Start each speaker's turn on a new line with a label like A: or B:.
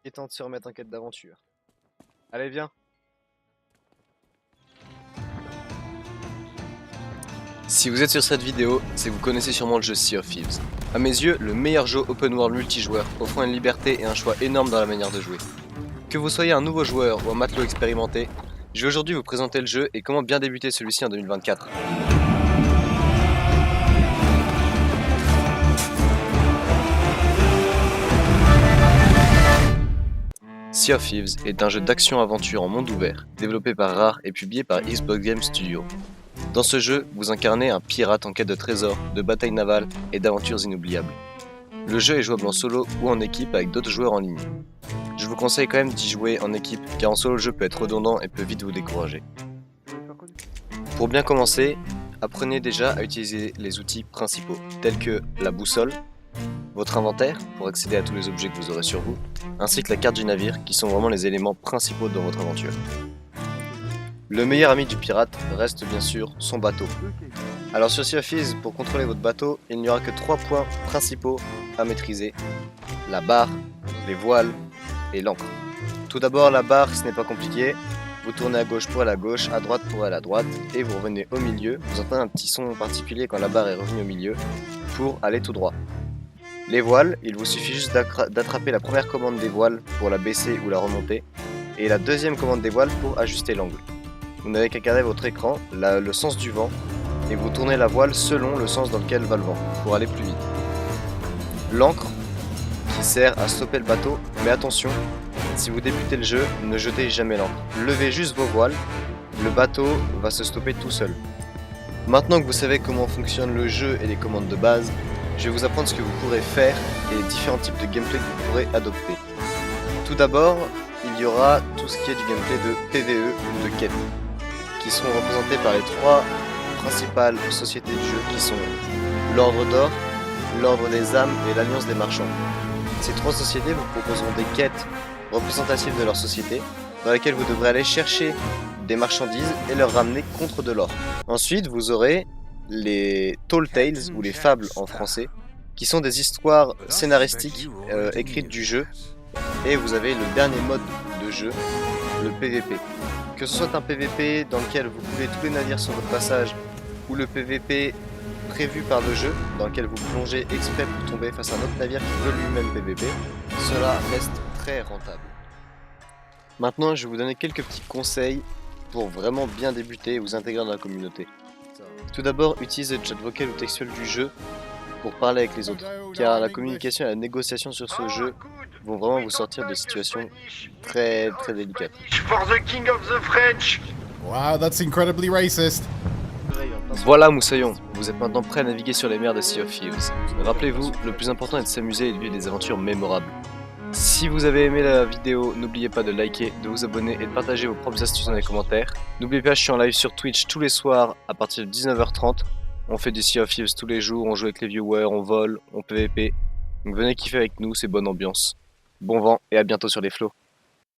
A: Il est temps de se remettre en quête d'aventure. Allez, viens. Si vous êtes sur cette vidéo, c'est que vous connaissez sûrement le jeu Sea of Thieves. A mes yeux, le meilleur jeu open world multijoueur, offrant une liberté et un choix énorme dans la manière de jouer. Que vous soyez un nouveau joueur ou un matelot expérimenté, je vais aujourd'hui vous présenter le jeu et comment bien débuter celui-ci en 2024. Sea of Thieves est un jeu d'action-aventure en monde ouvert, développé par Rare et publié par Xbox Game Studios. Dans ce jeu, vous incarnez un pirate en quête de trésors, de batailles navales et d'aventures inoubliables. Le jeu est jouable en solo ou en équipe avec d'autres joueurs en ligne. Je vous conseille quand même d'y jouer en équipe car en solo le jeu peut être redondant et peut vite vous décourager. Pour bien commencer, apprenez déjà à utiliser les outils principaux tels que la boussole, votre inventaire pour accéder à tous les objets que vous aurez sur vous, ainsi que la carte du navire qui sont vraiment les éléments principaux dans votre aventure. Le meilleur ami du pirate reste bien sûr son bateau. Alors sur Sea of Thieves, pour contrôler votre bateau, il n'y aura que 3 points principaux à maîtriser. La barre, les voiles et l'ancre. Tout d'abord la barre, ce n'est pas compliqué. Vous tournez à gauche pour aller à gauche, à droite pour aller à droite, et vous revenez au milieu. Vous entendez un petit son particulier quand la barre est revenue au milieu, pour aller tout droit. Les voiles, il vous suffit juste d'attraper la première commande des voiles pour la baisser ou la remonter, et la deuxième commande des voiles pour ajuster l'angle. Vous n'avez qu'à garder votre écran, le sens du vent, et vous tournez la voile selon le sens dans lequel va le vent, pour aller plus vite. L'ancre, qui sert à stopper le bateau, mais attention, si vous débutez le jeu, ne jetez jamais l'ancre. Levez juste vos voiles, le bateau va se stopper tout seul. Maintenant que vous savez comment fonctionne le jeu et les commandes de base, je vais vous apprendre ce que vous pourrez faire et les différents types de gameplay que vous pourrez adopter. Tout d'abord, il y aura tout ce qui est du gameplay de PvE ou de quête, qui seront représentés par les 3 principales sociétés du jeu qui sont l'Ordre d'Or, l'Ordre des âmes et l'Alliance des marchands. Ces 3 sociétés vous proposeront des quêtes représentatives de leur société, dans lesquelles vous devrez aller chercher des marchandises et leur ramener contre de l'or. Ensuite, vous aurez les Tall Tales, ou les fables en français, qui sont des histoires scénaristiques écrites du jeu, et vous avez le dernier mode de jeu, le PVP. Que ce soit un PVP dans lequel vous coulez tous les navires sur votre passage, ou le PVP prévu par le jeu, dans lequel vous plongez exprès pour tomber face à un autre navire qui veut lui-même PVP, cela reste très rentable. Maintenant, je vais vous donner quelques petits conseils pour vraiment bien débuter et vous intégrer dans la communauté. Tout d'abord, utilisez le chat vocal ou textuel du jeu pour parler avec les autres, car la communication et la négociation sur ce jeu vont vraiment vous sortir de situations très délicates.
B: For the king of the French.
C: Wow, that's incredibly racist.
A: Voilà Moussaillon, vous êtes maintenant prêt à naviguer sur les mers de Sea of Thieves. Rappelez-vous, le plus important est de s'amuser et de vivre des aventures mémorables. Si vous avez aimé la vidéo, n'oubliez pas de liker, de vous abonner et de partager vos propres astuces dans les commentaires. N'oubliez pas, je suis en live sur Twitch tous les soirs à partir de 19h30. On fait du Sea of Thieves tous les jours, on joue avec les viewers, on vole, on PVP. Donc venez kiffer avec nous, c'est bonne ambiance. Bon vent et à bientôt sur les flots.